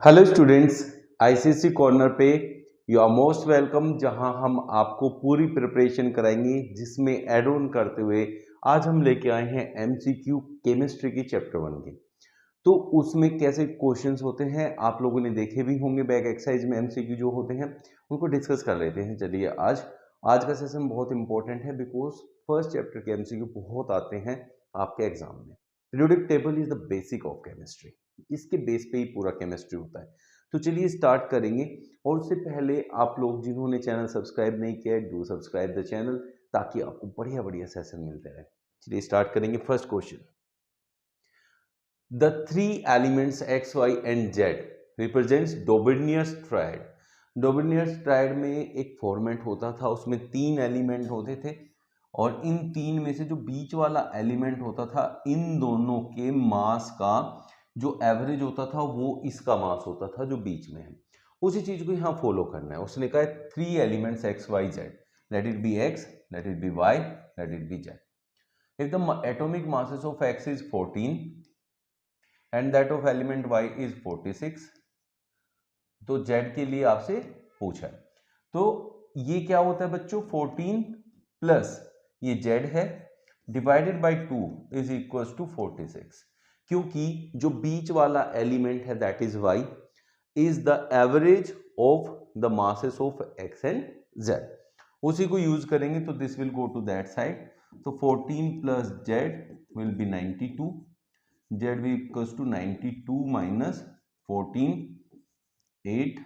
Hello students, ICSE corner पे you are most welcome, जहां हम आपको पूरी प्रिपरेशन कराएंगे, जिसमें एड ऑन करते हुए आज हम लेके आए हैं एमसीक्यू केमिस्ट्री की चैप्टर 1 की। तो उसमें कैसे क्वेश्चंस होते हैं आप लोगों ने देखे भी होंगे, बैक एक्सरसाइज में एमसीक्यू जो होते हैं उनको डिस्कस कर लेते हैं। चलिए आज का सेशन बहुत इंपॉर्टेंट है, बिकॉज फर्स्ट चैप्टर के एमसीक्यू बहुत आते हैं आपके एग्जाम में। Periodic table is the basic of chemistry, इसके बेस पे ही पूरा केमिस्ट्री होता है। तो चलिए स्टार्ट करेंगे, और उससे पहले आप लोग जिन्होंने चैनल सब्सक्राइब नहीं किया है, डू सब्सक्राइब द चैनल, ताकि आपको बढ़िया बढ़िया सेशन मिलते रहे। चलिए स्टार्ट करेंगे। First question, the three elements X Y and Z represents Dobereiner's triad. Dobereiner's triad में एक फॉर्मेट होता था, उसमें तीन एलिमेंट होते थे, और इन तीन में से जो बीच वाला एलिमेंट होता था, इन दोनों के मास का जो एवरेज होता था वो इसका मास होता था जो बीच में है। उसी चीज को यहाँ फॉलो करना है। उसने कहा है three elements X Y Z, let it be X, let it be Y, let it be Z. If the atomic masses of X is 14 and that of element y is 46, तो z के लिए आपसे पूछा है। तो ये क्या होता है बच्चों, 14 प्लस ये z है divided by 2 is equal to 46, क्योंकि जो बीच वाला एलिमेंट है that is y is the average of the masses of x and z। उसी को यूज करेंगे तो this will go to that side, तो 14 plus z will be 92, z भी इक्वल्स टू 92 माइनस 14 8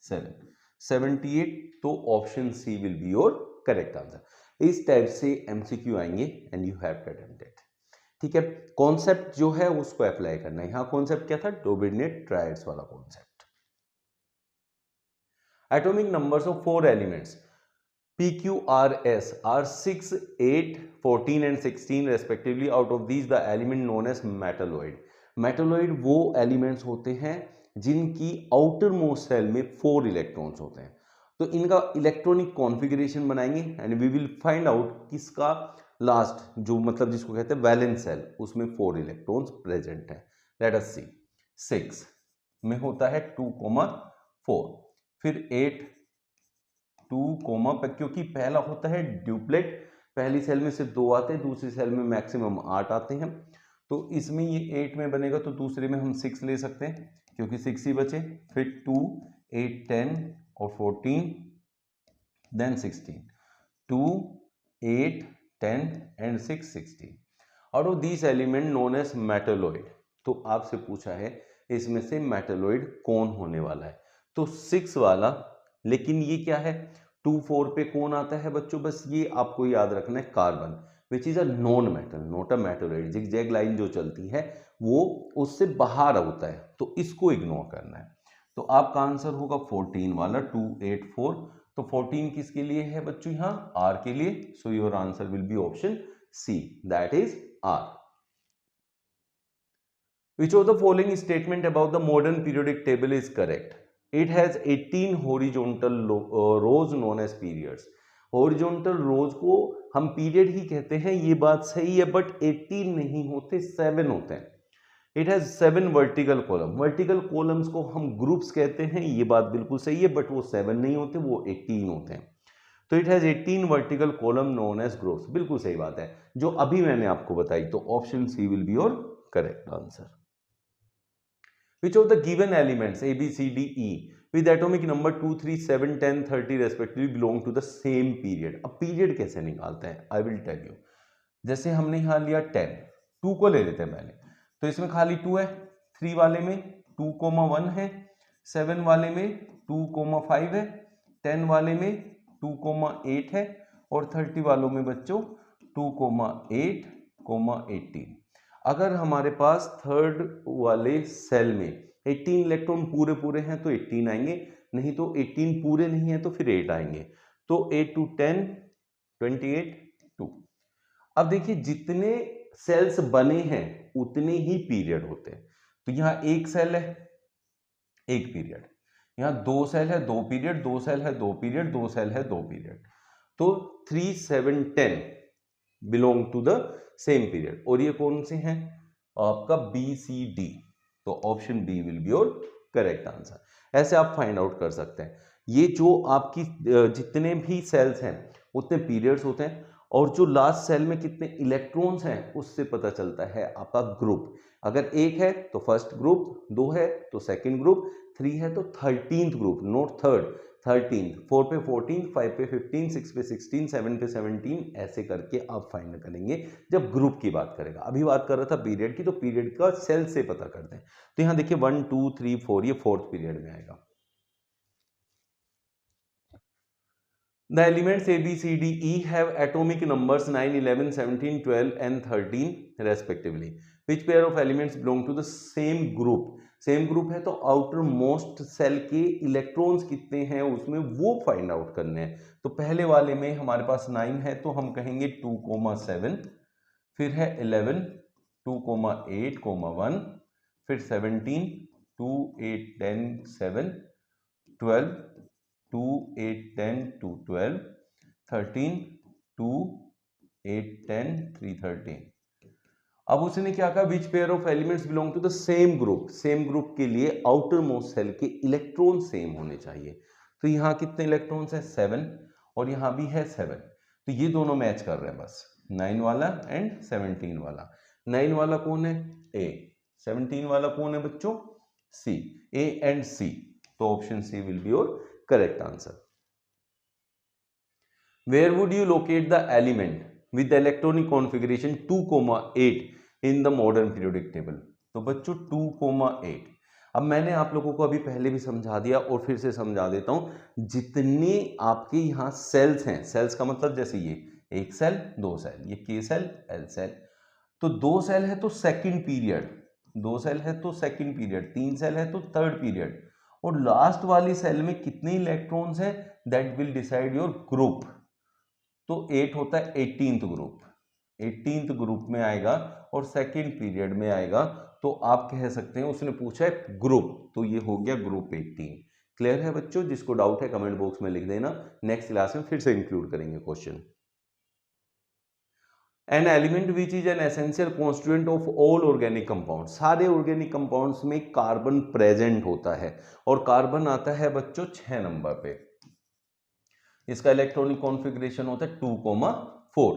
7 78, तो option C will be your correct answer. इस type से MCQ आएंगे and you have to attempt it. ठीक है, कॉन्सेप्ट जो है उसको अप्लाई करना है। यहां कॉन्सेप्ट क्या था, डोबिनेट ट्रायड्स वाला concept. Atomic numbers of four elements P, Q, R, S are 6, 8, 14 and 16 respectively. Out of these the element known as metalloid. Metalloid वो एलिमेंट्स होते हैं जिनकी आउटर मोस्ट सेल में 4 इलेक्ट्रॉन्स होते हैं। तो इनका इलेक्ट्रॉनिक कॉन्फ़िगरेशन बनाएंगे and we will find out किसका लास्ट, जो मतलब जिसको कहते हैं वैलेंस सेल, उसमें 4 इलेक्ट्रॉन्स प्रेजेंट है। लेट अस सी, 6 में होता है 2,4, फिर 8 2, क्योंकि पहला होता है ड्यूप्लेट, पहली सेल में से 2 आते हैं, दूसरी सेल में मैक्सिमम 8 आते हैं। तो इसमें ये 8 में बनेगा, तो दूसरे में हम 6 ले सकते हैं क्योंकि 6 ही बचे। फिर 2 8 10 और 14 then 16, 2 8 10 and 6 16। Out of this element known as metalloid. तो आपसे पूछा है इसमें से मेटालॉइड कौन होने वाला है, तो 6 वाला। लेकिन ये क्या है, 2 4 पे कौन आता है बच्चों, बस ये आपको याद रखना है, carbon, which is a non metal, not a metalloid. Zigzag line जो चलती है वो उससे बाहर होता है, तो इसको इग्नोर करना है। तो आपका आंसर होगा 14 वाला, 2 8 4। तो 14 किसके लिए है बच्चों, यहां आर के लिए, so your answer will be option C, that is R. Which of the following statement about the modern periodic table is correct? It has 18 horizontal rows known as periods. Horizontal rows को हम period ही कहते हैं, ये बात सही है, but 18 नहीं होते, 7 होते हैं। It has 7 vertical column. Vertical columns को हम ग्रुप्स कहते हैं, ये बात बिल्कुल सही है, बट वो 7 नहीं होते, वो 18 होते हैं। तो it has 18 vertical column known age groups, बिल्कुल सही बात है जो अभी मैंने आपको बताई। तो option C will be your correct answer. Which of the given elements A, B, C, D, E with atomic number 2, 3, 7, 10, 30 respectively belong to the same period? अब पीरियड कैसे निकालते हैं, I will tell you। जैसे हमने यहाँ लिया 10, 2 को ले लेते हैं पहले, तो इसमें खाली 2 है, 3 वाले में 2,1 है, 7 वाले में 2,5 है, 10 वाले में 2,8 है, और 30 वालों में बच्चों 2,8, 18। अगर हमारे पास थर्ड वाले सेल में 18 इलेक्ट्रॉन पूरे पूरे हैं तो 18 आएंगे, नहीं तो 18 पूरे नहीं है तो फिर 8 आएंगे। तो 8 to 10 28 2। अब देखिए जितने सेल्स बने हैं उतने ही पीरियड होते हैं। तो यहाँ एक सेल है, एक पीरियड, यहाँ 2 सेल है, 2 पीरियड, 2 सेल है, 2 पीरियड, 2 सेल है, 2 पीरियड। तो 3 7 10 belong to the same period. और ये कौन से हैं, आपका बी सी डी, तो option B will be your correct answer. ऐसे आप फाइंड आउट कर सकते हैं। ये जो आपकी जितने भी सेल्स हैं उतने पीरियड्स होते हैं, और जो लास्ट सेल में कितने इलेक्ट्रॉन्स हैं उससे पता चलता है आपका ग्रुप। अगर एक है तो फर्स्ट ग्रुप, दो है तो सेकंड ग्रुप, 3 है तो 13th group, note third, 13th, 4 पे 14, 5 पे 15, 6 पे 16, 7 पे 17, ऐसे करके आप फाइंड करेंगे जब ग्रुप की बात करेगा। अभी बात कर रहा था पीरियड की, तो पीरियड का सेल से पता करते हैं। तो यहां देखिए 1 2 3 4, ये फोर्थ पीरियड में आएगा। The elements A, B, C, D, E have atomic numbers 9, 11, 17, 12 and 13 respectively. Which pair of elements belong to the same group? Same group है तो आउटर मोस्ट सेल के इलेक्ट्रॉन्स कितने हैं उसमें वो फाइंड आउट करने हैं। तो पहले वाले में हमारे पास 9 है तो हम कहेंगे 2,7, फिर है 11, 2,8, 1, फिर 17, 2, 8, 10, 7, 12, 2, 8, 10, 2, 12, 13, 2, 8, 10, 3, 13। अब उसने क्या कहा, which pair of elements belong to the same group. Same group के लिए आउटर मोस्ट सेल के इलेक्ट्रॉन सेम होने चाहिए। तो यहाँ कितने इलेक्ट्रॉन्स हैं, 7, और यहाँ भी है 7, तो ये दोनों मैच कर रहे हैं बस, 9 वाला एंड 17 वाला। 9 वाला कौन है, ए, 17 वाला कौन है बच्चों, सी, ए एंड सी। तो option C will be your correct answer. Where would you locate the element with the electronic configuration 2,8 in the modern periodic table? तो बच्चों 2,8, अब मैंने आप लोगों को अभी पहले भी समझा दिया और फिर से समझा देता हूं। जितने आपके यहाँ सेल्स हैं, सेल्स का मतलब जैसे ये एक सेल, दो सेल, ये के सेल, एल सेल, तो दो सेल है तो सेकंड पीरियड, दो सेल है तो सेकंड पीरियड, तीन सेल है तो थर्ड पीरियड, और लास्ट वाली सेल में कितने इलेक्ट्रॉन्स हैं that will decide your group. तो 8 होता है 18th ग्रुप, 18th ग्रुप में आएगा और सेकंड पीरियड में आएगा। तो आप कह सकते हैं उसने पूछा है ग्रुप, तो ये हो गया ग्रुप 18। क्लियर है बच्चों? जिसको डाउट है कमेंट बॉक्स में लिख देना, नेक्स्ट क्लास में फिर से इंक्लूड करेंगे question. An element which is an essential constituent of all organic compound. सारे ऑर्गेनिक कंपाउंड्स में कार्बन प्रेजेंट होता है, और कार्बन आता है बच्चों 6 नंबर पे। इसका इलेक्ट्रॉनिक कॉन्फ़िगरेशन होता है 2,4।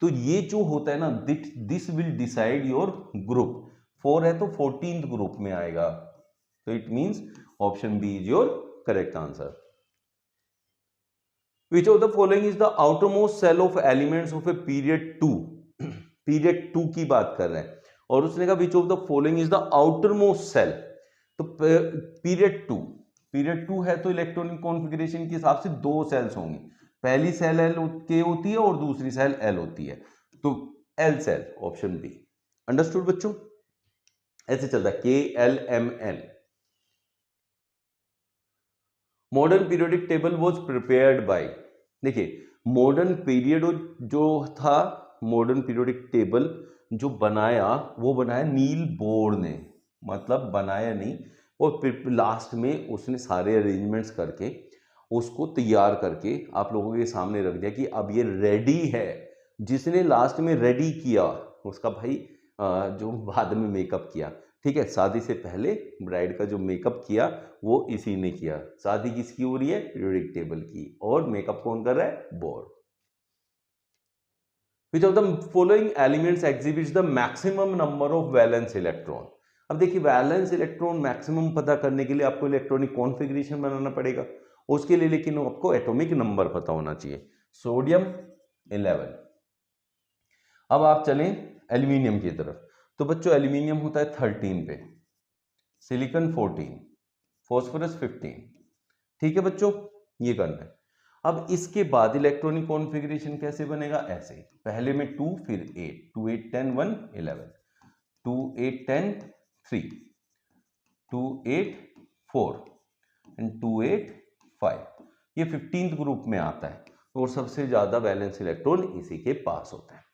तो ये जो होता है ना, this will decide your group. 4 है तो 14th ग्रुप में आएगा, तो it means option B is your correct answer. Which of the following is the outermost shell of elements of a period 2। Period 2 की बात कर रहे हैं, और उसने कहा which of the following is the outermost shell. तो पीरियड 2, पीरियड 2 है तो इलेक्ट्रॉनिक कॉन्फ़िगरेशन के हिसाब से दो सेल्स होंगी। पहली सेल एल के होती है और दूसरी सेल एल होती है, तो L shell, option B. Understood बच्चों? ऐसे चलता है के L M N. Modern periodic table was prepared by, देखिए मॉडर्न पीरियड जो था, मॉडर्न पीरियोडिक टेबल जो बनाया वो बनाया नील बोर ने, मतलब बनाया नहीं, और फिर लास्ट में उसने सारे अरेंजमेंट्स करके उसको तैयार करके आप लोगों के सामने रख दिया कि अब ये रेडी है। जिसने लास्ट में रेडी किया उसका भाई जो बाद में मेकअप किया, ठीक है, शादी से पहले ब्राइड का जो मेकअप किया वो इसी ने किया। शादी किसकी हो रही है? पीरियोडिक टेबल की, और मेकअप कौन कर रहा है? Bore. Which of the following elements exhibits the maximum number of valence electron? अब देखिए वैलेंस इलेक्ट्रॉन मैक्सिमम पता करने के लिए आपको इलेक्ट्रॉनिक कॉन्फ़िगरेशन बनाना पड़ेगा, उसके लिए लेकिन आपको एटॉमिक नंबर पता होना चाहिए। सोडियम 11। अब आप चलें एल्यूमिनियम की तरफ, तो बच्चों एल्यूमिनियम होता है 13 पे, सिलिकॉन 14, फॉस्फोरस 15। ठीक है बच्चों, ये करना है। अब इसके बाद इलेक्ट्रॉनिक कॉन्फ़िगरेशन कैसे बनेगा? ऐसे, पहले में 2, फिर 8, 2 8 10 1 11, 2 8 10 3, 2 8 4 एंड 2 8 5। ये 15th ग्रुप में आता है, और सबसे ज्यादा वैलेंस इलेक्ट्रॉन इसी के पास होता है।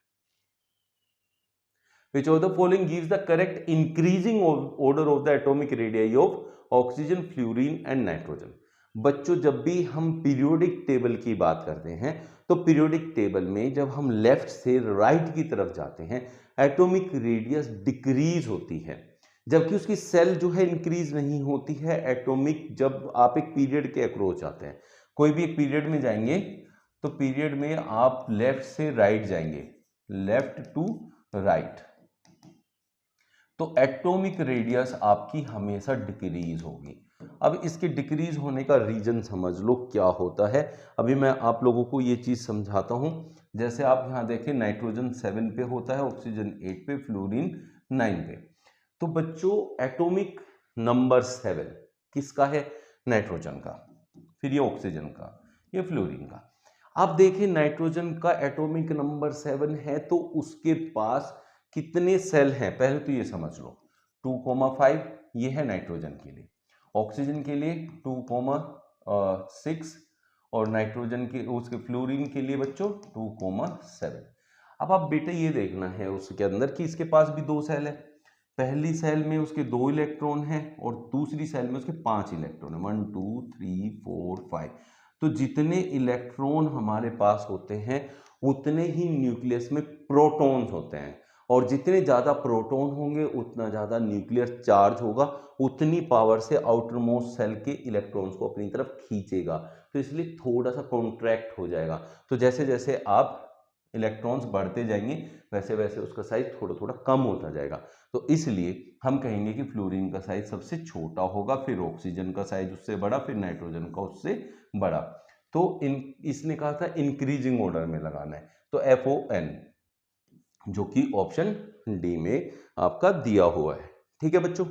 Which of the following gives the correct increasing order of the atomic radii of oxygen, fluorine and nitrogen? बच्चों जब भी हम पीरियोडिक टेबल की बात करते हैं तो पीरियोडिक टेबल में जब हम लेफ्ट से राइट की तरफ जाते हैं एटॉमिक रेडियस डिक्रीज होती है। जबकि उसकी सेल जो है इंक्रीज नहीं होती है एटॉमिक, जब आप एक पीरियड के अक्रोच आते हैं। कोई भी एक पीरियड में जाएंगे तो पीरियड में आप लेफ्ट से राइट जाएंगे, लेफ्ट टू राइट, तो एटॉमिक रेडियस आपकी हमेशा डिक्रीज होगी। अब इसके डिक्रीज होने का रीजन समझ लो क्या होता है। अभी मैं आप लोगों को ये चीज समझाता हूं। जैसे आप यहां देखें, नाइट्रोजन 7 पे होता है, ऑक्सीजन 8 पे, फ्लोरीन 9 पे। तो बच्चों एटॉमिक नंबर 7 किसका है? नाइट्रोजन का, फिर ये ऑक्सीजन का, ये फ्लोरीन का। आप देखें नाइट्रोजन का एटॉमिक नंबर 7 है तो उसके पास कितने सेल हैं पहले तो ये समझ लो। 2,5 ये है नाइट्रोजन के लिए, ऑक्सीजन के लिए 2,6 और नाइट्रोजन के उसके फ्लोरीन के लिए बच्चों 2,7। अब आप बेटा ये देखना है उसके अंदर कि इसके पास भी 2 सेल है। पहली सेल में उसके 2 इलेक्ट्रॉन हैं और दूसरी सेल में उसके 5 इलेक्ट्रॉन है, 1 2 3 4 5। तो जितने इलेक्ट्रॉन हमारे पास होते हैं उतने ही न्यूक्लियस में प्रोटॉन्स होते हैं, और जितने ज़्यादा प्रोटॉन होंगे उतना ज़्यादा न्यूक्लियर चार्ज होगा, उतनी पावर से आउटर मोस्ट सेल के इलेक्ट्रॉन्स को अपनी तरफ खींचेगा, तो इसलिए थोड़ा सा कॉन्ट्रैक्ट हो जाएगा। तो जैसे जैसे आप इलेक्ट्रॉन्स बढ़ते जाएंगे वैसे वैसे उसका साइज थोड़ा थोड़ा कम होता जाएगा। तो इसलिए हम कहेंगे कि फ्लोरीन का साइज सबसे छोटा होगा, फिर ऑक्सीजन का साइज उससे बड़ा, फिर नाइट्रोजन का उससे बड़ा। तो इसने कहा था इंक्रीजिंग ऑर्डर में लगाना है, तो FON जो कि ऑप्शन डी में आपका दिया हुआ है। ठीक है बच्चों।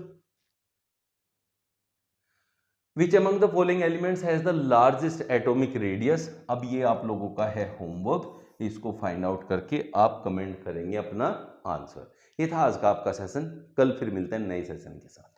Which among the following elements has the largest atomic radius? अब ये आप लोगों का है होमवर्क, इसको फाइंड आउट करके आप कमेंट करेंगे अपना आंसर। ये था आज का आपका सेशन, कल फिर मिलते हैं नए सेशन के साथ।